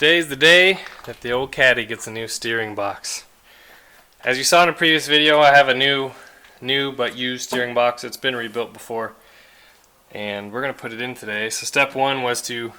Today's the day that the old Caddy gets a new steering box. As you saw in a previous video, I have a new but used steering box. It's been rebuilt before, and we're going to put it in today. So step one was to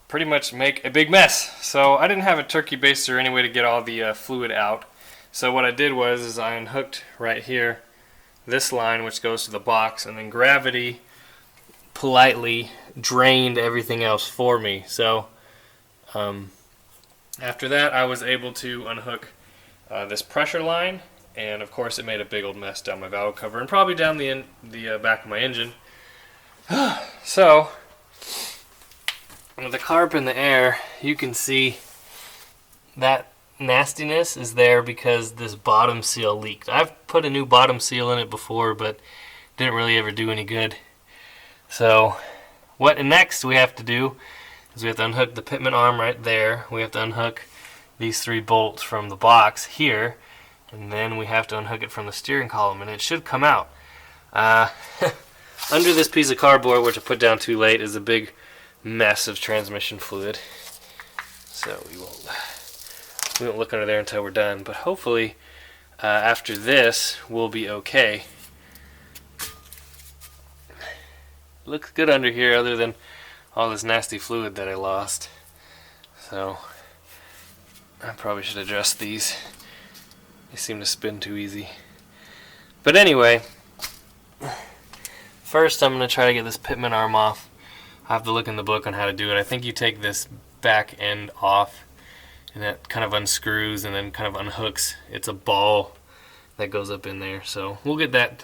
pretty much make a big mess. So I didn't have a turkey baster or any way to get all the fluid out. So what I did was I unhooked right here this line which goes to the box, and then gravity politely drained everything else for me. So after that I was able to unhook this pressure line, and of course it made a big old mess down my valve cover and probably down the back of my engine. So with the carb in the air, you can see that nastiness is there because this bottom seal leaked. I've put a new bottom seal in it before, but didn't really ever do any good. So what next we have to do is we have to unhook the pitman arm right there. We have to unhook these 3 bolts from the box here, and then we have to unhook it from the steering column, and it should come out. Under this piece of cardboard, which I put down too late, is a big mess of transmission fluid. So we won't look under there until we're done, but hopefully after this we'll be okay. Looks good under here other than all this nasty fluid that I lost. So I probably should adjust these. They seem to spin too easy. But anyway, first I'm going to try to get this pitman arm off. I have to look in the book on how to do it. I think you take this back end off, and that kind of unscrews and then kind of unhooks. It's a ball that goes up in there. So we'll get that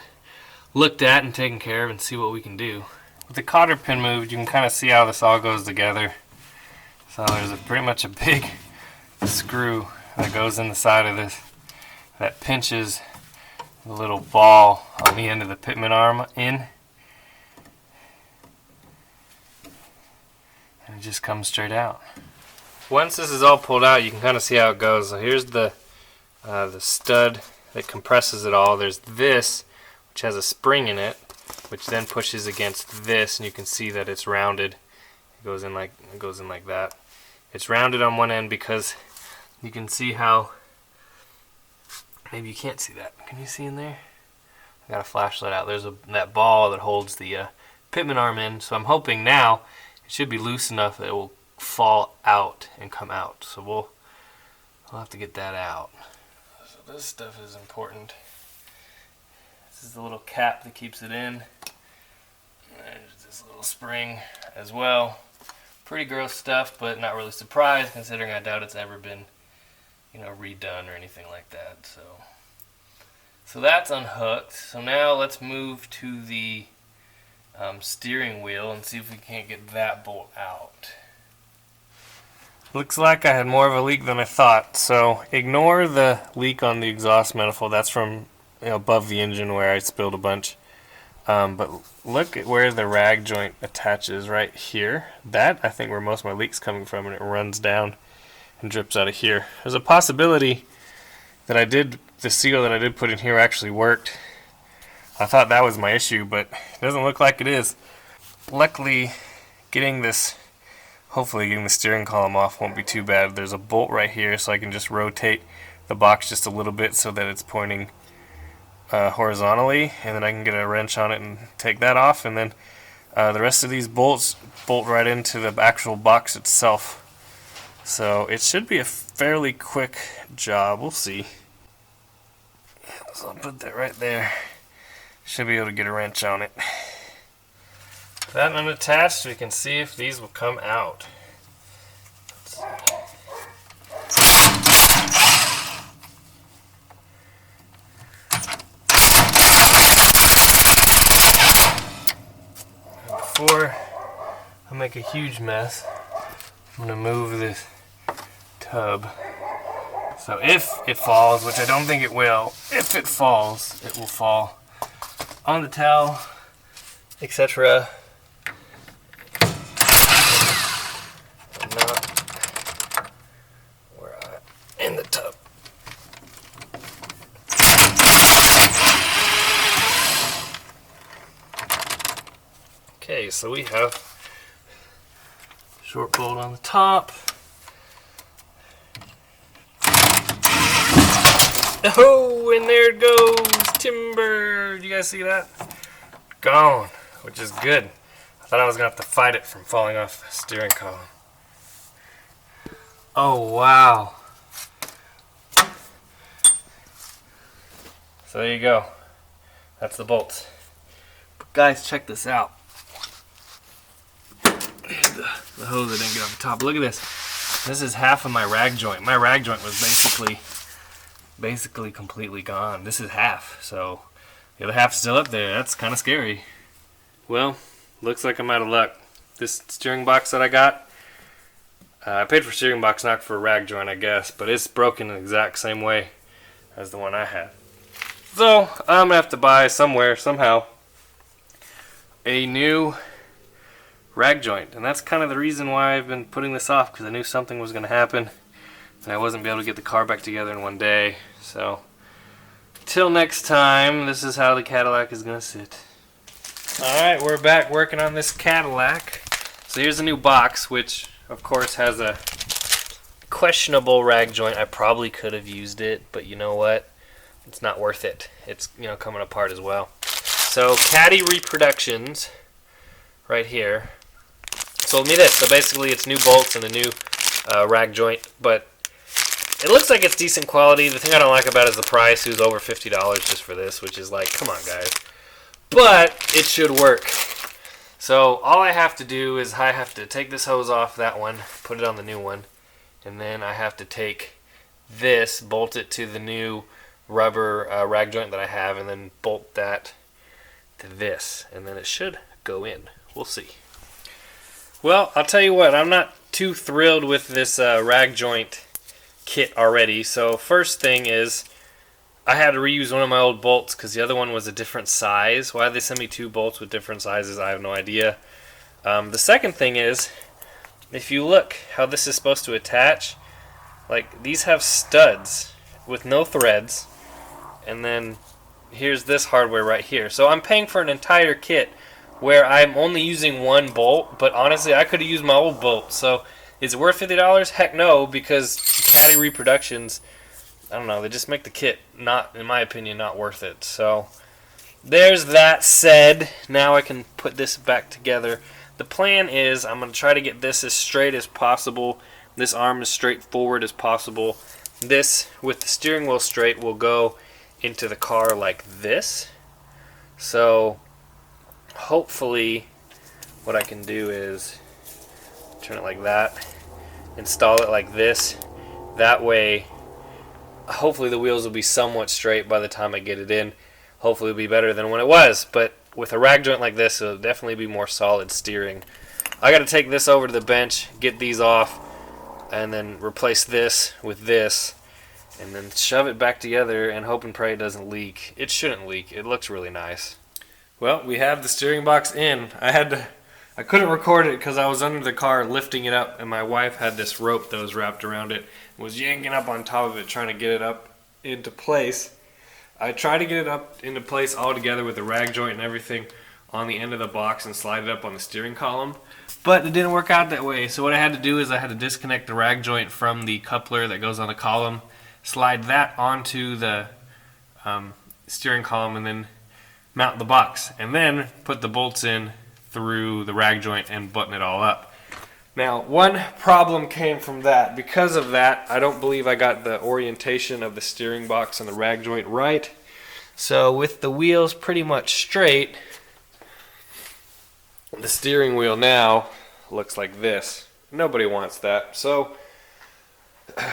looked at and taken care of and see what we can do. With the cotter pin moved, you can kind of see how this all goes together. So there's pretty much a big screw that goes in the side of this that pinches the little ball on the end of the pitman arm in, and it just comes straight out. Once this is all pulled out, you can kind of see how it goes. So here's the stud that compresses it all. There's this, which has a spring in it, which then pushes against this, and you can see that it's rounded. It goes in like that. It's rounded on one end because you can see how, maybe you can't see that. Can you see in there? I got a flashlight out. There's that ball that holds the pitman arm in. So I'm hoping now it should be loose enough that it will fall out and come out. So we'll have to get that out. So this stuff is important. This is the little cap that keeps it in. There's this little spring as well. Pretty gross stuff, but not really surprised considering I doubt it's ever been, redone or anything like that. So that's unhooked. So now let's move to the steering wheel and see if we can't get that bolt out. Looks like I had more of a leak than I thought. So ignore the leak on the exhaust manifold. That's from above the engine where I spilled a bunch. But look at where the rag joint attaches right here. That, I think, where most of my leak's coming from, and it runs down and drips out of here. There's a possibility that the seal that I did put in here actually worked. I thought that was my issue, but it doesn't look like it is. Luckily, hopefully getting the steering column off won't be too bad. There's a bolt right here, so I can just rotate the box just a little bit so that it's pointing horizontally, and then I can get a wrench on it and take that off, and then the rest of these bolts bolt right into the actual box itself. So it should be a fairly quick job. We'll see. So I'll put that right there. Should be able to get a wrench on it. That unattached, we can see if these will come out. Before I make a huge mess, I'm going to move this tub. So if it falls, which I don't think it will, if it falls, it will fall on the towel, etc. Not in the tub. Okay, so we have short bolt on the top, Oh, and there it goes. Timber. You guys see that? Gone, which is good. I thought I was going to have to fight it from falling off the steering column. Oh, wow. So there you go. That's the bolts. But guys, check this out. The hose that didn't get off the top. Look at this. This is half of my rag joint. My rag joint was basically completely gone. This is half, so the other half's still up there. That's kind of scary. Well, looks like I'm out of luck. This steering box that I got, I paid for steering box, not for a rag joint, I guess, but it's broken the exact same way as the one I had. So I'm gonna have to buy somewhere, somehow, a new rag joint, and that's kind of the reason why I've been putting this off, because I knew something was going to happen and I wasn't be able to get the car back together in one day. So till next time, this is how the Cadillac is going to sit. Alright, we're back working on this Cadillac. So here's a new box, which of course has a questionable rag joint. I probably could have used it, but you know what, it's not worth it. It's, you know, coming apart as well. So Caddy Reproductions right here sold me this. So basically it's new bolts and a new rag joint, but it looks like it's decent quality. The thing I don't like about it is the price. It was over $50 just for this, which is like, come on guys. But it should work. So all I have to do is I have to take this hose off that one, put it on the new one, and then I have to take this, bolt it to the new rubber rag joint that I have, and then bolt that to this, and then it should go in. We'll see. Well, I'll tell you what, I'm not too thrilled with this rag joint kit already. So first thing is, I had to reuse one of my old bolts because the other one was a different size. Why did they send me two bolts with different sizes? I have no idea. The second thing is, if you look how this is supposed to attach, like these have studs with no threads, and then here's this hardware right here. So I'm paying for an entire kit where I'm only using one bolt, but honestly I could have used my old bolt. So is it worth $50? Heck no, because Caddy Reproductions, I don't know, they just make the kit not, in my opinion, not worth it. So there's that said. Now I can put this back together. The plan is I'm going to try to get this as straight as possible. This arm as straightforward as possible. This, with the steering wheel straight, will go into the car like this. So hopefully what I can do is turn it like that, install it like this. That way, hopefully the wheels will be somewhat straight by the time I get it in. Hopefully it'll be better than when it was, but with a rag joint like this, it'll definitely be more solid steering. I got to take this over to the bench, get these off, and then replace this with this, and then shove it back together and hope and pray it doesn't leak. It shouldn't leak. It looks really nice. Well, we have the steering box in. I couldn't record it because I was under the car lifting it up, and my wife had this rope that was wrapped around it and was yanking up on top of it trying to get it up into place. I tried to get it up into place all together with the rag joint and everything on the end of the box and slide it up on the steering column, but it didn't work out that way. So what I had to do is I had to disconnect the rag joint from the coupler that goes on the column, slide that onto the steering column, and then mount the box, and then put the bolts in through the rag joint and button it all up. Now, one problem came from that. Because of that, I don't believe I got the orientation of the steering box and the rag joint right. So with the wheels pretty much straight, the steering wheel now looks like this. Nobody wants that. So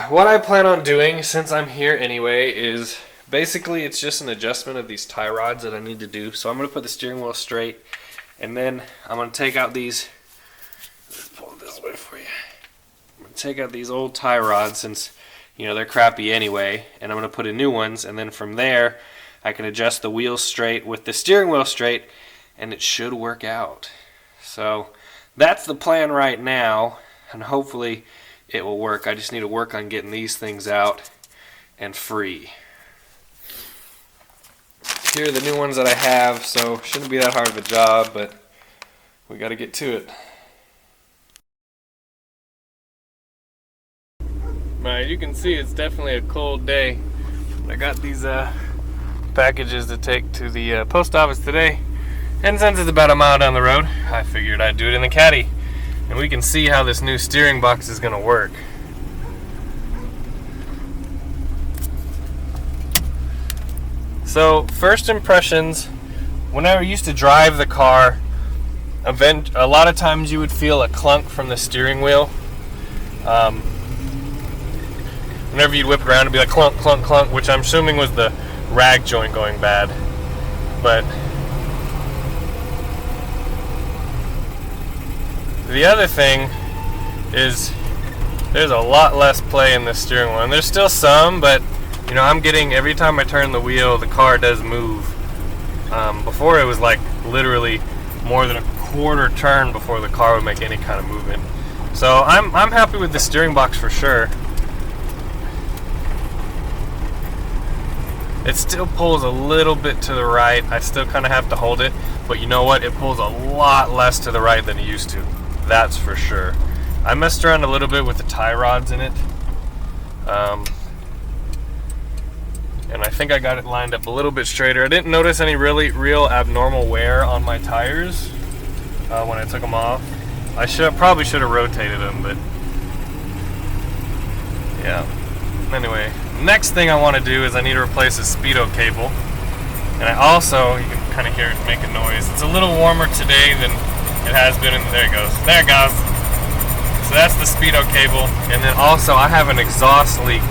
what I plan on doing, since I'm here anyway, is basically it's just an adjustment of these tie rods that I need to do. So I'm going to put the steering wheel straight, and then I'm going to take out these, let's pull it this way for you. I'm going to take out these old tie rods since, you know, they're crappy anyway, and I'm going to put in new ones, and then from there I can adjust the wheels straight with the steering wheel straight, and it should work out. So that's the plan right now, and hopefully it will work. I just need to work on getting these things out and free. Here are the new ones that I have, so shouldn't be that hard of a job, but we got to get to it. Alright, you can see it's definitely a cold day. I got these packages to take to the post office today, and since it's about a mile down the road, I figured I'd do it in the Caddy, and we can see how this new steering box is going to work. So first impressions, whenever I used to drive the car, a lot of times you would feel a clunk from the steering wheel. Whenever you'd whip around, it'd be like clunk, clunk, clunk, which I'm assuming was the rag joint going bad. But the other thing is there's a lot less play in the steering wheel, and there's still some, but you know, I'm getting, every time I turn the wheel, the car does move. Before it was like literally more than a quarter turn before the car would make any kind of movement. So I'm happy with the steering box for sure. It still pulls a little bit to the right. I still kind of have to hold it, but you know what? It pulls a lot less to the right than it used to. That's for sure. I messed around a little bit with the tie rods in it. And I think I got it lined up a little bit straighter. I didn't notice any real abnormal wear on my tires when I took them off. I probably should have rotated them, but yeah. Anyway, next thing I want to do is I need to replace the speedo cable. And I also, you can kind of hear it make a noise. It's a little warmer today than it has been. There it goes. There it goes. So that's the speedo cable. And then also I have an exhaust leak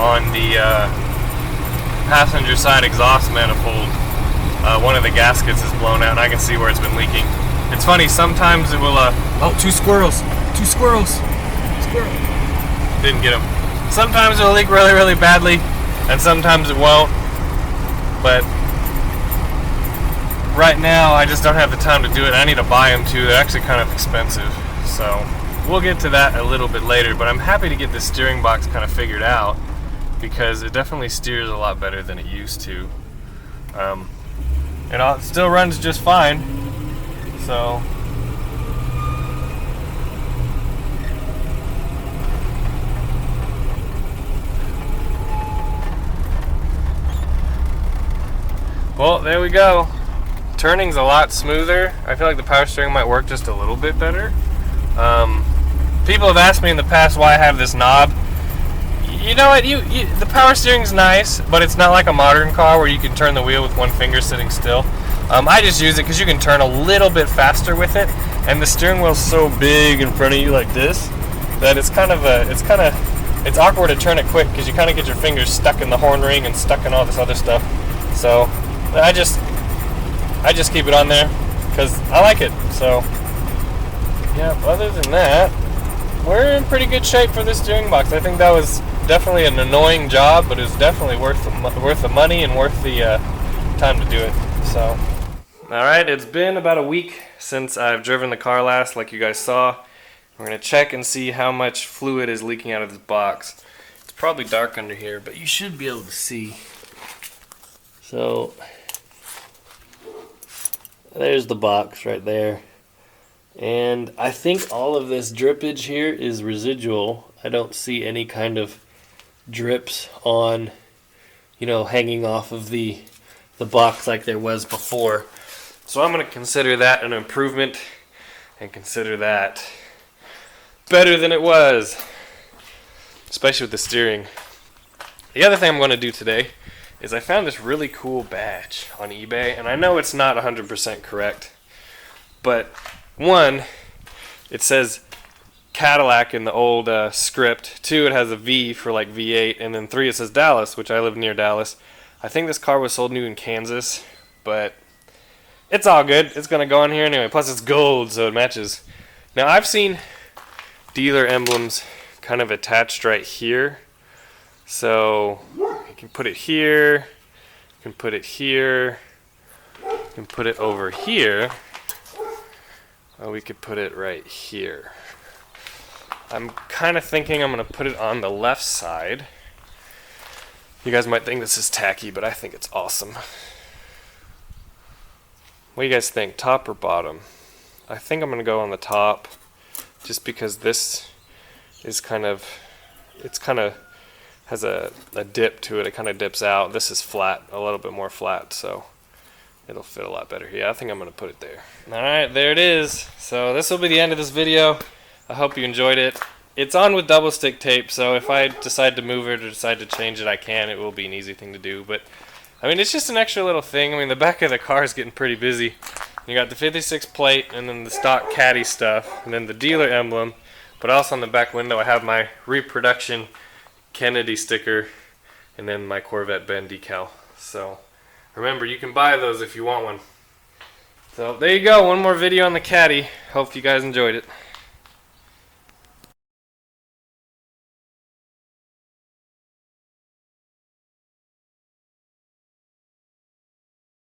on the passenger side exhaust manifold. One of the gaskets is blown out and I can see where it's been leaking. It's funny, sometimes it will oh, two squirrels. Squirrel. Didn't get them. Sometimes it'll leak really badly and sometimes it won't. But right now I just don't have the time to do it. I need to buy them too. They're actually kind of expensive. So we'll get to that a little bit later, but I'm happy to get this steering box kind of figured out, because it definitely steers a lot better than it used to. It still runs just fine. So well, there we go. Turning's a lot smoother. I feel like the power steering might work just a little bit better. People have asked me in the past why I have this knob. You know what, the power steering's nice, but it's not like a modern car where you can turn the wheel with one finger sitting still. I just use it because you can turn a little bit faster with it, and the steering wheel's so big in front of you like this that it's awkward to turn it quick because you kind of get your fingers stuck in the horn ring and stuck in all this other stuff. So I just keep it on there because I like it. So yeah, other than that, we're in pretty good shape for this steering box. I think that was definitely an annoying job, but it was definitely worth the money and worth the time to do it. So, alright, it's been about a week since I've driven the car last, like you guys saw. We're going to check and see how much fluid is leaking out of this box. It's probably dark under here, but you should be able to see. So, there's the box right there. And I think all of this drippage here is residual. I don't see any kind of drips on, hanging off of the box like there was before. So I'm going to consider that an improvement and consider that better than it was, especially with the steering. The other thing I'm going to do today is I found this really cool badge on eBay, and I know it's not 100% correct, but one, it says Cadillac in the old script. 2, it has a V for like V8, and then 3, it says Dallas, which I live near Dallas. I think this car was sold new in Kansas, but it's all good. It's going to go on here anyway. Plus it's gold, so it matches. Now I've seen dealer emblems kind of attached right here. So you can put it here, you can put it here, you can put it over here, or we could put it right here. I'm kind of thinking I'm going to put it on the left side. You guys might think this is tacky, but I think it's awesome. What do you guys think, top or bottom? I think I'm going to go on the top, just because this is it's kind of has a dip to it. It kind of dips out. This is flat, a little bit more flat, so it'll fit a lot better. Yeah, I think I'm going to put it there. Alright, there it is. So this will be the end of this video. I hope you enjoyed it. It's on with double stick tape, so if I decide to move it or decide to change it, I can. It will be an easy thing to do, but I mean, it's just an extra little thing. I mean, the back of the car is getting pretty busy. You got the 56 plate, and then the stock Caddy stuff, and then the dealer emblem, but also on the back window I have my reproduction Kennedy sticker, and then my CorvetteBen decal. So remember, you can buy those if you want one. So there you go, one more video on the Caddy. Hope you guys enjoyed it.